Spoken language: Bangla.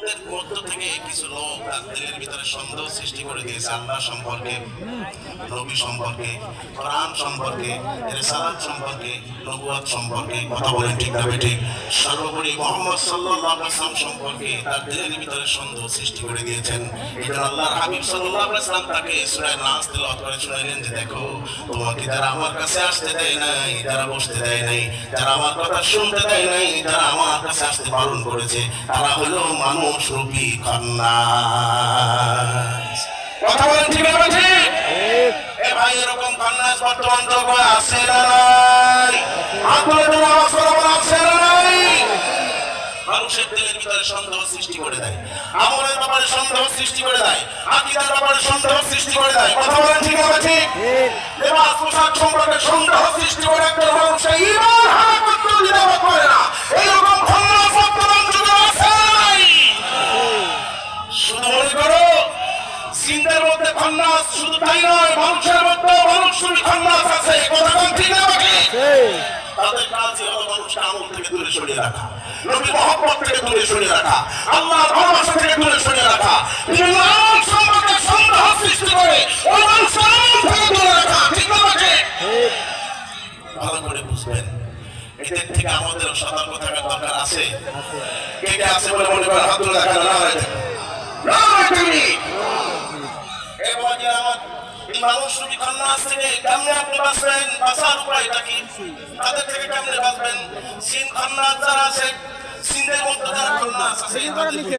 লোকদের মধ্য থেকে কিছু লোক তার দিলের ভিতরে সন্দেহ সৃষ্টি করে দিয়েছে আল্লাহ সম্পর্কে, নবী সম্পর্কে, কোরআন সম্পর্কে, রিসালাত সম্পর্কে, নবুয়ত সম্পর্কে। কথা বলেন ঠিক না ঠিক? সর্বোপরি মুহাম্মদ সাল্লাল্লাহু আলাইহি ওয়াসাল্লাম সম্পর্কে তার দিলের ভিতরে সন্দেহ সৃষ্টি করে দিয়েছেন। এজন্য আল্লাহর হাবিব সাল্লাল্লাহু আলাইহি ওয়াসাল্লাম তাকে সূরা নাস তেলাওয়াত করে শোনালেন যে দেখো, তোমাকে যারা আমার কাছে আসতে দেয় নাই, যারা বসতে দেয় নাই, যারা আমার কথা শুনতে দেয় নাই, যারা আমার কাছে আসতে বারণ করেছে, তারা হলো মানুষ রূপী খান্নাস। কথা বলেন ঠিক না ঠিক? এ ভাই, এরকম খান্নাস বর্তমান যুগে আছে না নাই? আগুনে তোমার আসলে আছে না নাই? মানুষের দিলের ভিতরে সন্দেহ সৃষ্টি করে দেয়, আমলের ব্যাপারে সন্দেহ সৃষ্টি করে দেয়, আকীদার ব্যাপারে সন্দেহ সৃষ্টি করে দেয়। কথা বলেন ঠিক না ঠিক? লেবাস পোশাক সম্পর্কে সন্দেহ সৃষ্টি করে একটা মানুষ ঈমান হারা করতে দ্বিধা করে না। এরকম খান্নাস বর্তমান যুগে আছে নাই? শুধু মনে করো জিনদের মধ্যে খান্নাস, শুধু তাই নয়, মানুষের মধ্যে মানুষের খান্নাস আছে। কথা বলেন ঠিক না ঠিক? তাদের কাজ হলো মানুষকে আমল থেকে দূরে সরিয়ে রাখা, নবী মহব্বত থেকে দূরে সরিয়ে রাখা, আল্লাহর ভালোবাসা থেকে দূরে সরিয়ে রাখা, বিভিন্ন আমল সম্পর্কে সন্দেহ সৃষ্টি করে ওই মানুষকে আমল থেকে দূরে রাখা। ঠিক না ঠিক? ভালো করে বুঝবেন, এদের থেকে আমাদের সতর্ক থাকার দরকার আছে। কে কে আছে বলে মনে করেন? হাত তুলে দেখান। না হয় না হয় তুমি মানুষ রূপী খান্নাস থেকে কেমনে আপনি বাঁচবেন? বাঁচার উপায়টা কি? তাদের থেকে কেমনে বাঁচবেন? সিন খান্নাস যারা আছে, সিনের মধ্যে যারা খান্নাস আছে,